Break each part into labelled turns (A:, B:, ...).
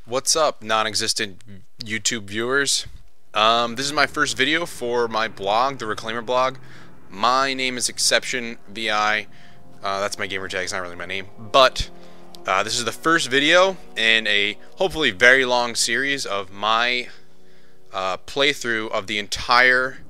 A: What's up, non-existent YouTube viewers? This is my first video for my blog, the Reclaimer blog. My name is Exception VI. That's my gamer tag. It's not really my name, but this is the first video in a hopefully very long series of my playthrough of the entire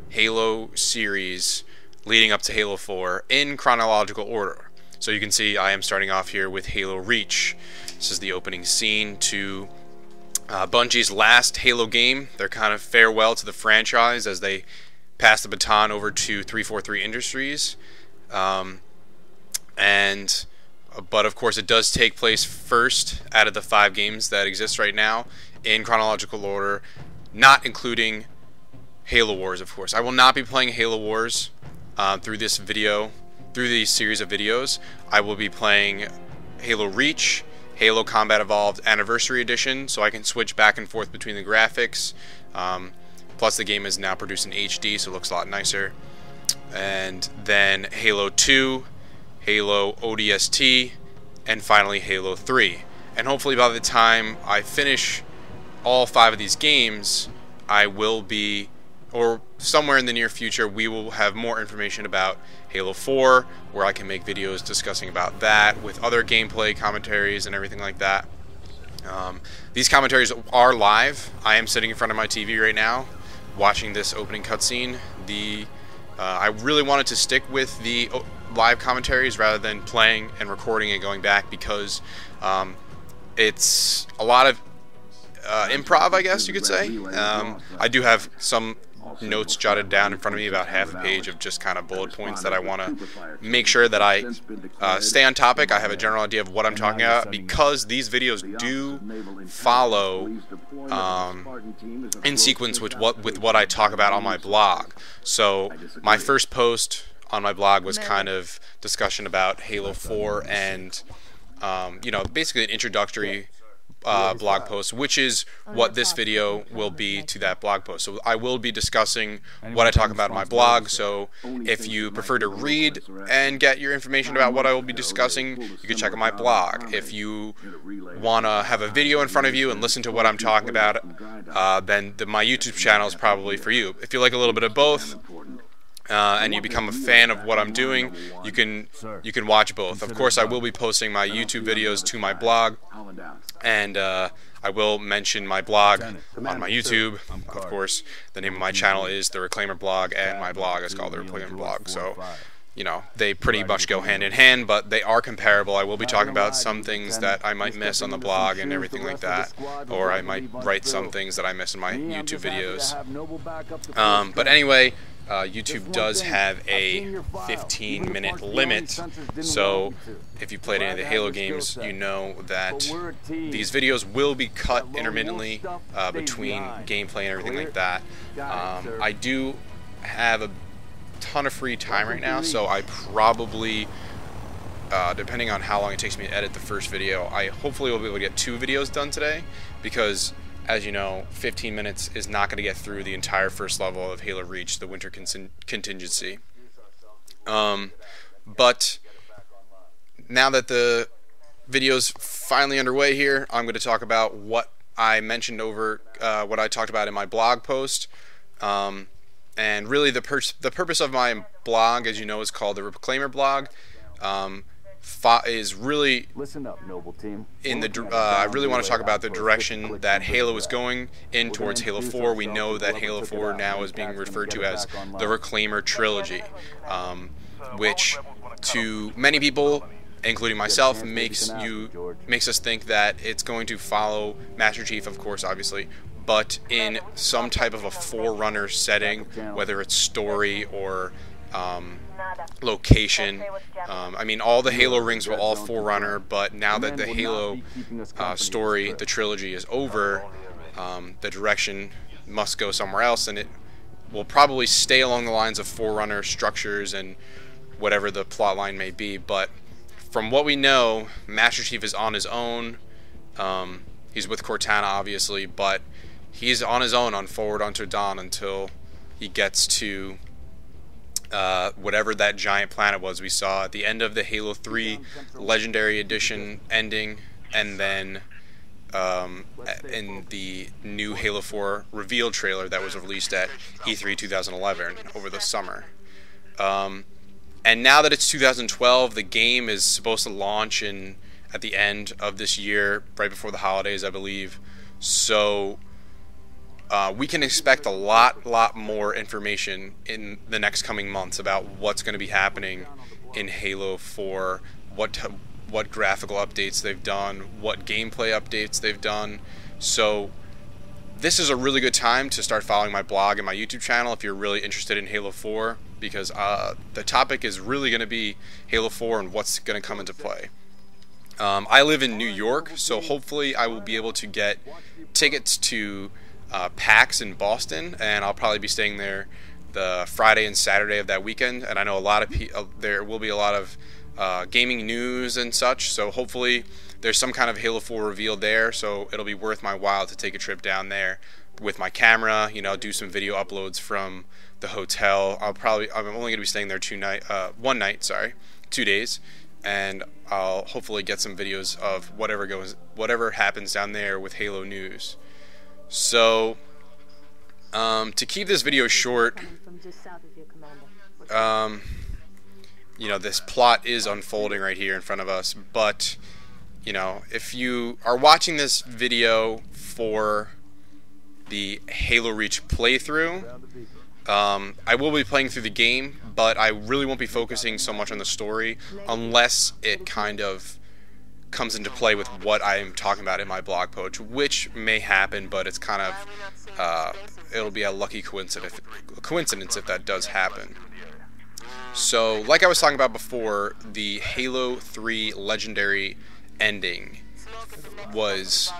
A: Halo series leading up to Halo 4 in chronological order. So you can see I am starting off here with Halo Reach. This is the opening scene to Bungie's last Halo game. Their kind of farewell to the franchise as they pass the baton over to 343 Industries. But of course it does take place first out of the 5 games that exist right now in chronological order, not including Halo Wars, of course. I will not be playing Halo Wars through this series of videos. I will be playing Halo Reach, Halo Combat Evolved Anniversary Edition, so I can switch back and forth between the graphics. Plus the game is now produced in HD, so it looks a lot nicer. And then Halo 2, Halo ODST, and finally Halo 3. And hopefully by the time I finish all 5 of these games, I will be, or somewhere in the near future, we will have more information about Halo 4, where I can make videos discussing about that with other gameplay commentaries and everything like that. These commentaries are live. I am sitting in front of my TV right now watching this opening cutscene. I really wanted to stick with the live commentaries rather than playing and recording and going back, because it's a lot of improv, I guess you could say. I do have some notes jotted down in front of me, about half a page of just kind of bullet points that I want to make sure that I stay on topic. I have a general idea of what I'm talking about, because these videos do follow in sequence with what I talk about on my blog. So my first post on my blog was kind of discussion about Halo 4 and basically an introductory blog post, which is what this video will be to that blog post. So I will be discussing what I talk about in my blog. So if you prefer to read and get your information about what I will be discussing, you can check out my blog. If you want to have a video in front of you and listen to what I'm talking about, then my YouTube channel is probably for you. If you like a little bit of both, and you become a fan of what I'm doing, you can watch both. Of course, I will be posting my YouTube videos to my blog, and I will mention my blog on my YouTube. Of course, the name of my channel is the Reclaimer blog, and my blog is called the Reclaimer blog. So, they pretty much go hand in hand, but they are comparable. I will be talking about some things that I might miss on the blog and everything like that, or I might write some things that I miss in my YouTube videos. But anyway, YouTube does have a 15-minute limit, so if you played any of the Halo games, you know that these videos will be cut intermittently between gameplay and everything like that. I do have a ton of free time right now, so I probably, depending on how long it takes me to edit the first video, I hopefully will be able to get 2 videos done today, because as you know, 15 minutes is not going to get through the entire first level of Halo Reach, the Winter Contingency. But now that the video's finally underway here, I'm going to talk about what I mentioned over, what I talked about in my blog post. And really the purpose of my blog, as you know, is called the Reclaimer blog. Is really,
B: listen up, noble team.
A: I really want to talk about the direction that Halo is going in towards Halo 4. We know that Halo 4 now is being referred to as the Reclaimer trilogy, which to many people, including myself, makes us think that it's going to follow Master Chief, of course, obviously, but in some type of a forerunner setting, whether it's story or location. I mean, all the Halo rings were all Forerunner, but now that the Halo story, the trilogy, is over, the direction must go somewhere else, and it will probably stay along the lines of Forerunner structures and whatever the plot line may be. But from what we know, Master Chief is on his own. He's with Cortana, obviously, but he's on his own on Forward Unto Dawn until he gets to whatever that giant planet was we saw at the end of the Halo 3 Legendary Edition ending, and then in the new Halo 4 reveal trailer that was released at E3 2011 over the summer. And now that it's 2012, the game is supposed to launch at the end of this year, right before the holidays, I believe. So we can expect a lot more information in the next coming months about what's going to be happening in Halo 4, what graphical updates they've done, what gameplay updates they've done. So this is a really good time to start following my blog and my YouTube channel if you're really interested in Halo 4, because the topic is really going to be Halo 4 and what's going to come into play. I live in New York, so hopefully I will be able to get tickets to PAX in Boston, and I'll probably be staying there the Friday and Saturday of that weekend. And I know there will be a lot of gaming news and such, so hopefully there's some kind of Halo 4 reveal there, so it'll be worth my while to take a trip down there with my camera, do some video uploads from the hotel. I'm only going to be staying there 2 days, and I'll hopefully get some videos of whatever happens down there with Halo news. So to keep this video short, this plot is unfolding right here in front of us, but if you are watching this video for the Halo Reach playthrough, I will be playing through the game, but I really won't be focusing so much on the story unless it kind of comes into play with what I'm talking about in my blog post, which may happen, but it's kind of it'll be a lucky coincidence if that does happen. So, like I was talking about before, the Halo 3 Legendary ending was,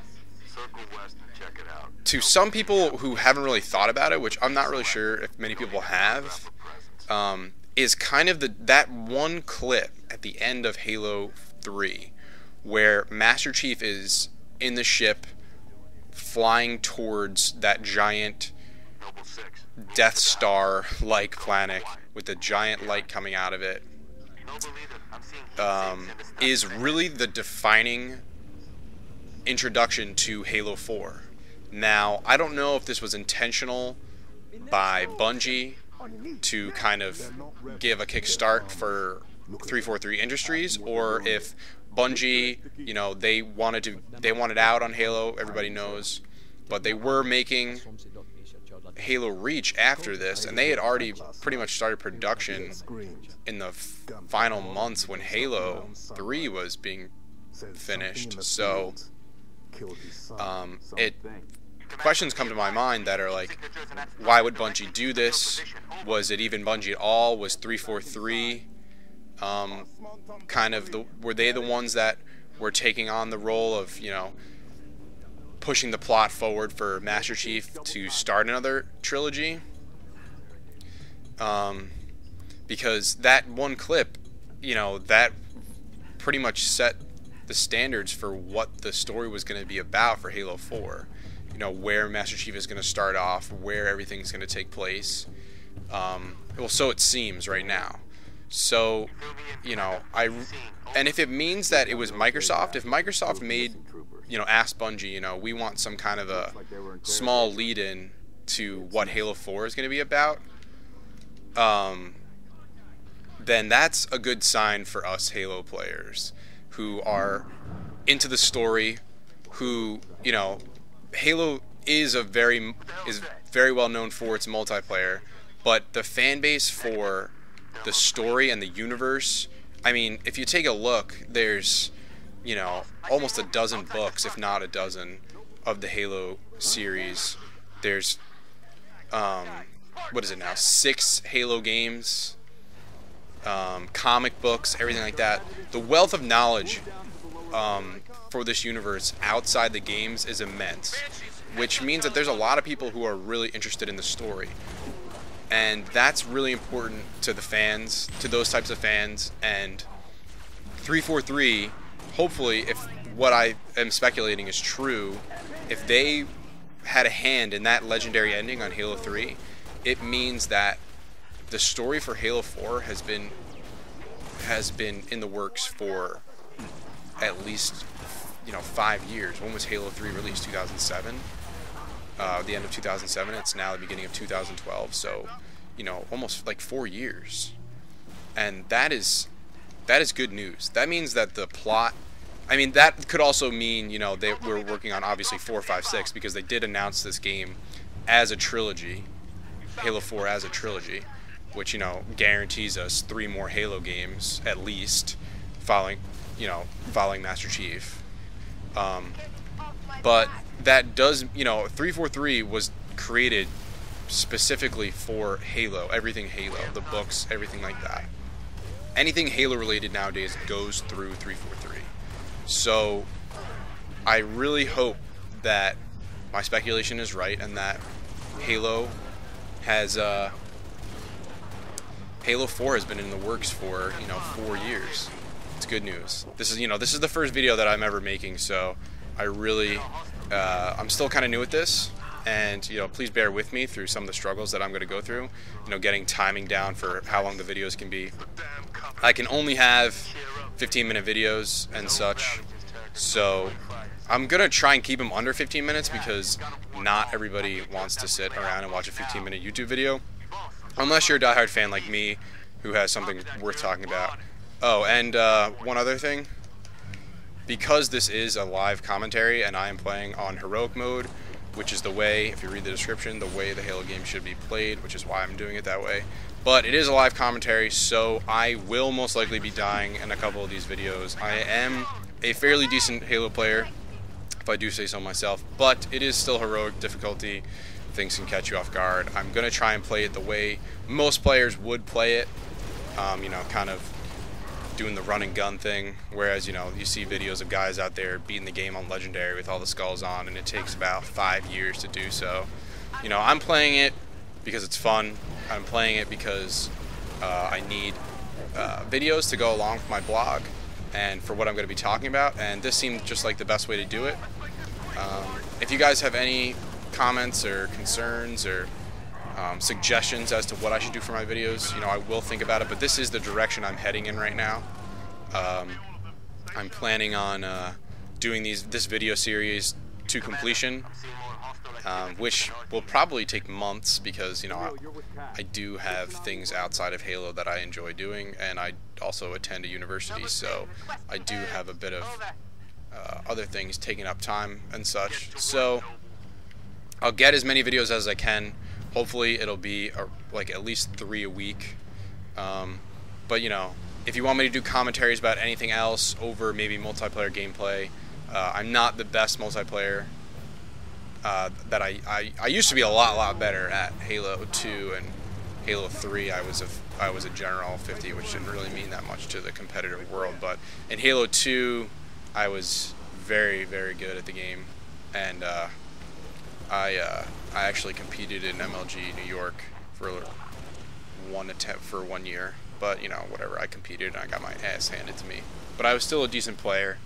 A: to some people who haven't really thought about it, which I'm not really sure if many people have, is kind of that one clip at the end of Halo 3 where Master Chief is in the ship flying towards that giant Death Star-like planet with the giant light coming out of it, is really the defining introduction to Halo 4. Now, I don't know if this was intentional by Bungie to kind of give a kickstart for 343 Industries, or if Bungie, they wanted out on Halo, everybody knows, but they were making Halo Reach after this, and they had already pretty much started production in the final months when Halo 3 was being finished. So questions come to my mind that are like, why would Bungie do this? Was it even Bungie at all? Was 343 were they the ones that were taking on the role of, pushing the plot forward for Master Chief to start another trilogy? Because that one clip, that pretty much set the standards for what the story was going to be about for Halo 4. Where Master Chief is going to start off, where everything's going to take place. Well, so it seems right now. So, and if it means that it was Microsoft, if Microsoft asked Bungie, we want some kind of a small lead-in to what Halo 4 is going to be about, then that's a good sign for us Halo players who are into the story, who, Halo is very well known for its multiplayer, but the fan base for the story and the universe, I mean, if you take a look, there's, almost a dozen books, if not a dozen, of the Halo series. There's, what is it now, 6 Halo games, comic books, everything like that. The wealth of knowledge for this universe outside the games is immense, which means that there's a lot of people who are really interested in the story. And that's really important to the fans, to those types of fans. And 343, hopefully, if what I am speculating is true, if they had a hand in that legendary ending on Halo 3, it means that the story for Halo 4 has been in the works for at least 5 years. When was Halo 3 released? 2007. The end of 2007. It's now the beginning of 2012. So, almost like 4 years, and that is good news. That means that the plot. I mean, that could also mean they were working on obviously 4, 5, 6 because they did announce this game as a trilogy, Halo 4 as a trilogy, which guarantees us 3 more Halo games at least, following Master Chief. But that does 343 was created specifically for Halo, everything Halo, the books, everything like that. Anything Halo related nowadays goes through 343. So I really hope that my speculation is right and that Halo 4 has been in the works for 4 years. It's good news. This is the first video that I'm ever making, so I really I'm still kind of new at this, and please bear with me through some of the struggles that I'm going to go through. Getting timing down for how long the videos can be. I can only have 15-minute videos and such, so I'm gonna try and keep them under 15 minutes because not everybody wants to sit around and watch a 15-minute YouTube video, unless you're a diehard fan like me who has something worth talking about. Oh, and one other thing, because this is a live commentary and I am playing on heroic mode, which is the way, if you read the description, the way the Halo game should be played, which is why I'm doing it that way. But it is a live commentary, so I will most likely be dying in a couple of these videos. I am a fairly decent Halo player, if I do say so myself, but it is still heroic difficulty. Things can catch you off guard. I'm going to try and play it the way most players would play it, kind of doing the run and gun thing, whereas you see videos of guys out there beating the game on Legendary with all the skulls on, and it takes about 5 years to do so. I'm playing it because it's fun. I'm playing it because I need videos to go along with my blog and for what I'm going to be talking about, and this seemed just like the best way to do it. If you guys have any comments or concerns or suggestions as to what I should do for my videos, I will think about it, but this is the direction I'm heading in right now. I'm planning on doing this video series to completion, which will probably take months because I do have things outside of Halo that I enjoy doing, and I also attend a university, so I do have a bit of other things taking up time and such. So I'll get as many videos as I can. Hopefully it'll be like at least 3 a week. But if you want me to do commentaries about anything else over maybe multiplayer gameplay, I'm not the best multiplayer. That I used to be a lot better at Halo 2 and Halo 3. I was a General 50, which didn't really mean that much to the competitive world. But in Halo 2, I was very good at the game, and I actually competed in MLG New York for 1 year. But whatever, I competed and I got my ass handed to me. But I was still a decent player.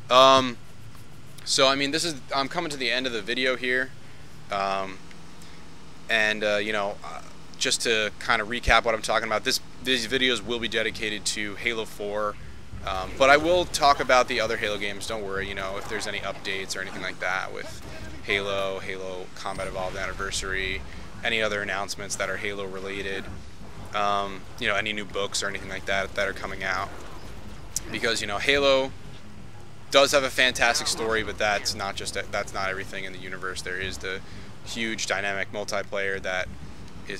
A: So I mean, I'm coming to the end of the video here, just to kind of recap what I'm talking about, these videos will be dedicated to Halo 4, but I will talk about the other Halo games. Don't worry, if there's any updates or anything like that with Halo Combat Evolved Anniversary, any other announcements that are Halo related, any new books or anything like that are coming out, because Halo does have a fantastic story, but that's not everything in the universe. There is the huge dynamic multiplayer that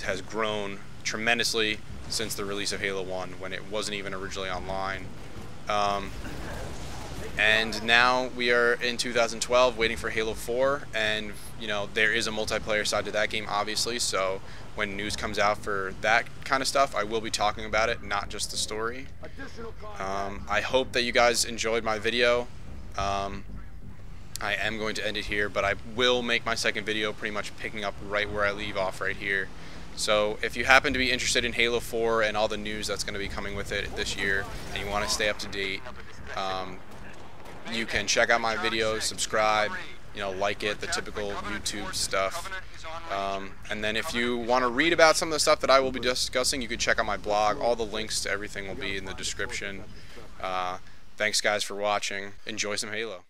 A: has grown tremendously since the release of Halo 1, when it wasn't even originally online. And now we are in 2012 waiting for Halo 4, and there is a multiplayer side to that game, obviously, so when news comes out for that kind of stuff, I will be talking about it, not just the story. I hope that you guys enjoyed my video. I am going to end it here, but I will make my second video pretty much picking up right where I leave off right here. So if you happen to be interested in Halo 4 and all the news that's going to be coming with it this year, and you want to stay up to date, you can check out my videos, subscribe, like it, the typical YouTube stuff. And then if you want to read about some of the stuff that I will be discussing, you can check out my blog. All the links to everything will be in the description. Thanks guys for watching. Enjoy some Halo.